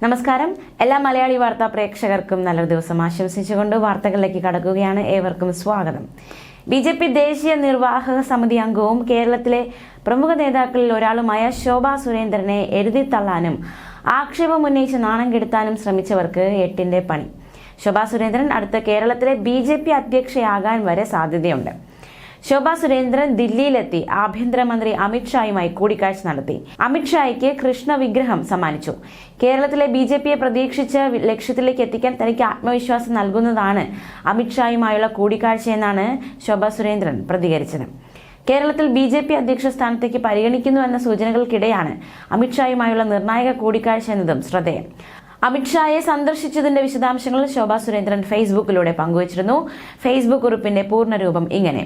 നമസ്കാരം. എല്ലാ മലയാളി വാർത്താ പ്രേക്ഷകർക്കും നല്ലൊരു ദിവസം ആശംസിച്ചുകൊണ്ട് വാർത്തകളിലേക്ക് കടക്കുകയാണ്. ഏവർക്കും സ്വാഗതം. ബി.ജെ.പി. ദേശീയ നിർവാഹക സമിതി അംഗവും കേരളത്തിലെ പ്രമുഖ നേതാക്കളിൽ ഒരാളുമായ ശോഭാ സുരേന്ദ്രനെ എഴുതിത്തള്ളാനും ആക്ഷേപമുന്നയിച്ച് നാണം കെടുത്താനും ശ്രമിച്ചവർക്ക് എട്ടിന്റെ പണി. ശോഭാ സുരേന്ദ്രൻ അടുത്ത കേരളത്തിലെ ബി.ജെ.പി. അധ്യക്ഷയാകാൻ വരെ സാധ്യതയുണ്ട്. ശോഭാ സുരേന്ദ്രൻ ദില്ലിയിലെത്തി ആഭ്യന്തരമന്ത്രി അമിത്ഷായുമായി കൂടിക്കാഴ്ച നടത്തി. അമിത്ഷായ്ക്ക് കൃഷ്ണ വിഗ്രഹം സമ്മാനിച്ചു. കേരളത്തിലെ ബി.ജെ.പിയെ പ്രതീക്ഷിച്ച ലക്ഷ്യത്തിലേക്ക് എത്തിക്കാൻ തനിക്ക് ആത്മവിശ്വാസം നൽകുന്നതാണ് അമിത്ഷായുമായുള്ള കൂടിക്കാഴ്ചയെന്നാണ് ശോഭാ സുരേന്ദ്രൻ പ്രതികരിച്ചത്. കേരളത്തിൽ ബി.ജെ.പി. അധ്യക്ഷ സ്ഥാനത്തേക്ക് പരിഗണിക്കുന്നുവെന്ന സൂചനകൾക്കിടെയാണ് അമിത്ഷായുമായുള്ള നിർണായക കൂടിക്കാഴ്ച എന്നതും ശ്രദ്ധേയം. അമിത്ഷായെ സന്ദർശിച്ചതിന്റെ വിശദാംശങ്ങൾ ശോഭാ സുരേന്ദ്രൻ ഫേസ്ബുക്കിലൂടെ പങ്കുവച്ചിരുന്നു. ഫേസ്ബുക്ക് കുറിപ്പിന്റെ പൂർണ്ണരൂപം ഇങ്ങനെ: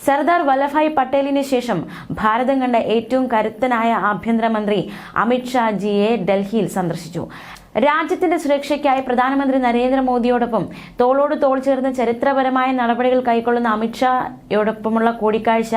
സർദാർ വല്ലഭായ് പട്ടേലിന് ശേഷം ഭാരതം കണ്ട ഏറ്റവും കരുത്തനായ ആഭ്യന്തരമന്ത്രി അമിത്ഷാ ജിയെ ഡൽഹിയിൽ സന്ദർശിച്ചു. രാജ്യത്തിന്റെ സുരക്ഷയ്ക്കായി പ്രധാനമന്ത്രി നരേന്ദ്രമോദിയോടൊപ്പം തോളോട് തോൾ ചേർന്ന് ചരിത്രപരമായ നടപടികൾ കൈക്കൊള്ളുന്ന അമിത്ഷായോടൊപ്പമുള്ള കൂടിക്കാഴ്ച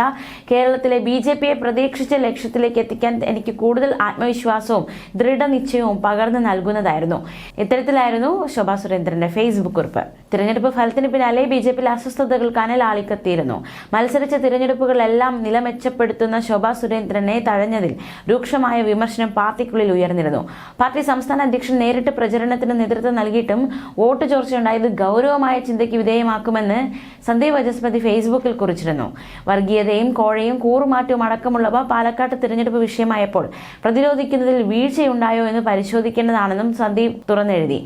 കേരളത്തിലെ ബി.ജെ.പിയെ പ്രതീക്ഷിച്ച ലക്ഷ്യത്തിലേക്ക് എത്തിക്കാൻ എനിക്ക് കൂടുതൽ ആത്മവിശ്വാസവും ദൃഢനിശ്ചയവും പകർന്നു നൽകുന്നതായിരുന്നു. ഇത്തരത്തിലായിരുന്നു ശോഭാ സുരേന്ദ്രന്റെ ഫേസ്ബുക്ക് കുറിപ്പ്. തിരഞ്ഞെടുപ്പ് ഫലത്തിന് പിന്നാലെ ബി.ജെ.പിയിൽ അസ്വസ്ഥതകൾ കനലാളിക്കത്തിയിരുന്നു. മത്സരിച്ച തിരഞ്ഞെടുപ്പുകളെല്ലാം നിലമെച്ചപ്പെടുത്തുന്ന ശോഭാ സുരേന്ദ്രനെ തഴഞ്ഞതിൽ രൂക്ഷമായ വിമർശനം പാർട്ടിക്കുള്ളിൽ ഉയർന്നിരുന്നു. പാർട്ടി സംസ്ഥാന അധ്യക്ഷൻ നേരിട്ട് പ്രചരണത്തിന് നേതൃത്വം നൽകിയിട്ടും വോട്ട് ചോർച്ചയുണ്ടായത് ഗൗരവമായ ചിന്തയ്ക്ക് വിധേയമാക്കുമെന്ന് സന്ദീപ് വാചസ്പതി ഫേസ്ബുക്കിൽ കുറിച്ചിരുന്നു. വർഗീയതയും കോഴയും കൂറുമാറ്റവും അടക്കമുള്ളവ പാലക്കാട്ട് തിരഞ്ഞെടുപ്പ് വിഷയമായപ്പോൾ പ്രതിരോധിക്കുന്നതിൽ വീഴ്ചയുണ്ടായോ എന്ന് പരിശോധിക്കേണ്ടതാണെന്നും സന്ദീപ് തുറന്നെഴുതി.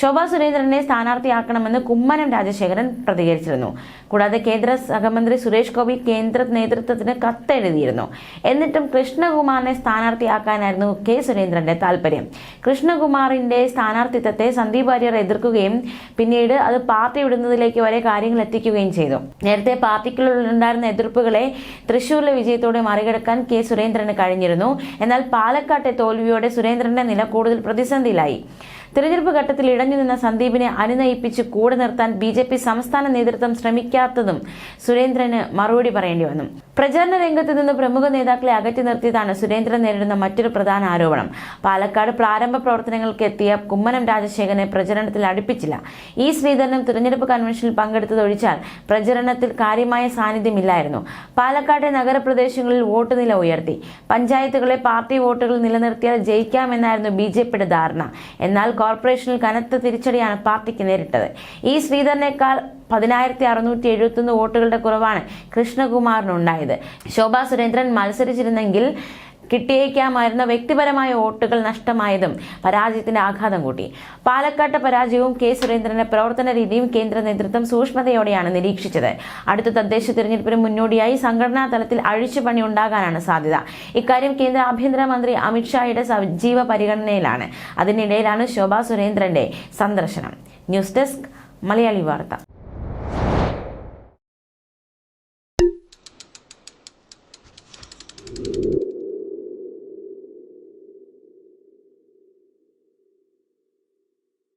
ശോഭാ സുരേന്ദ്രനെ സ്ഥാനാർത്ഥിയാക്കണമെന്ന് കുമ്മനം രാജശേഖരൻ പ്രതികരിച്ചിരുന്നു. കൂടാതെ കേന്ദ്ര സഹമന്ത്രി സുരേഷ് ഗോപി കേന്ദ്ര നേതൃത്വത്തിന് കത്തെഴുതിയിരുന്നു. എന്നിട്ടും കൃഷ്ണകുമാറിനെ സ്ഥാനാർത്ഥിയാക്കാനായിരുന്നു കെ സുരേന്ദ്രന്റെ താല്പര്യം. കൃഷ്ണകുമാറിന്റെ സ്ഥാനാർത്ഥിത്വത്തെ സന്ദീപ് വാര്യർ എതിർക്കുകയും പിന്നീട് അത് പാർട്ടി വിടുന്നതിലേക്ക് വരെ കാര്യങ്ങൾ എത്തിക്കുകയും ചെയ്തു. നേരത്തെ പാർട്ടിക്കുള്ളിലുണ്ടായിരുന്ന എതിർപ്പുകളെ തൃശൂരിലെ വിജയത്തോടെ മറികടക്കാൻ കെ സുരേന്ദ്രന് കഴിഞ്ഞിരുന്നു. എന്നാൽ പാലക്കാട്ടെ തോൽവിയോടെ സുരേന്ദ്രന്റെ നില കൂടുതൽ പ്രതിസന്ധിയിലായി. തിരഞ്ഞെടുപ്പ് ഘട്ടത്തിൽ ഇടഞ്ഞു നിന്ന സന്ദീപിനെ അനുനയിപ്പിച്ച് കൂടെ നിർത്താൻ ബി.ജെ.പി. സംസ്ഥാന നേതൃത്വം ശ്രമിക്കാത്തതും സുരേന്ദ്രന് മറുപടി പറയേണ്ടി വന്നു. പ്രചാരണ രംഗത്ത് നിന്ന് പ്രമുഖ നേതാക്കളെ അകറ്റി നിർത്തിയതാണ് സുരേന്ദ്രൻ നേരിടുന്ന മറ്റൊരു പ്രധാന ആരോപണം. പാലക്കാട് പ്രാരംഭ പ്രവർത്തനങ്ങൾക്ക് എത്തിയ കുമ്മനം രാജശേഖരനെ പ്രചരണത്തിൽ അടുപ്പിച്ചില്ല. ഇ. ശ്രീധരനും തിരഞ്ഞെടുപ്പ് കൺവെൻഷനിൽ പങ്കെടുത്തതൊഴിച്ചാൽ പ്രചരണത്തിൽ കാര്യമായ സാന്നിധ്യമില്ലായിരുന്നു. പാലക്കാട്ടെ നഗരപ്രദേശങ്ങളിൽ വോട്ട് നില ഉയർത്തി. പഞ്ചായത്തുകളെ പാർട്ടി വോട്ടുകൾ നിലനിർത്തിയാൽ ജയിക്കാമെന്നായിരുന്നു ബി.ജെ.പിയുടെ ധാരണ. എന്നാൽ കോർപ്പറേഷനിൽ കനത്ത തിരിച്ചടിയാണ് പാർട്ടിക്ക് നേരിട്ടത്. ഇ. ശ്രീധരനേക്കാൾ 10,671 വോട്ടുകളുടെ കുറവാണ് കൃഷ്ണകുമാറിനുണ്ടായത്. ശോഭാ സുരേന്ദ്രൻ മത്സരിച്ചിരുന്നെങ്കിൽ കിട്ടിയേക്കാമായിരുന്ന വ്യക്തിപരമായ വോട്ടുകൾ നഷ്ടമായതും പരാജയത്തിന്റെ ആഘാതം കൂട്ടി. പാലക്കാട്ടെ പരാജയവും കെ സുരേന്ദ്രന്റെ പ്രവർത്തന രീതിയും കേന്ദ്ര നേതൃത്വം സൂക്ഷ്മതയോടെയാണ് നിരീക്ഷിച്ചത്. അടുത്ത തദ്ദേശ തിരഞ്ഞെടുപ്പിന് മുന്നോടിയായി സംഘടനാ തലത്തിൽ അഴിച്ചുപണി ഉണ്ടാകാനാണ് സാധ്യത. ഇക്കാര്യം കേന്ദ്ര ആഭ്യന്തരമന്ത്രി അമിത്ഷായുടെ സജീവ പരിഗണനയിലാണ്. അതിനിടയിലാണ് ശോഭാ സുരേന്ദ്രന്റെ സന്ദർശനം. ന്യൂസ് ഡെസ്ക് മലയാളി വാർത്ത.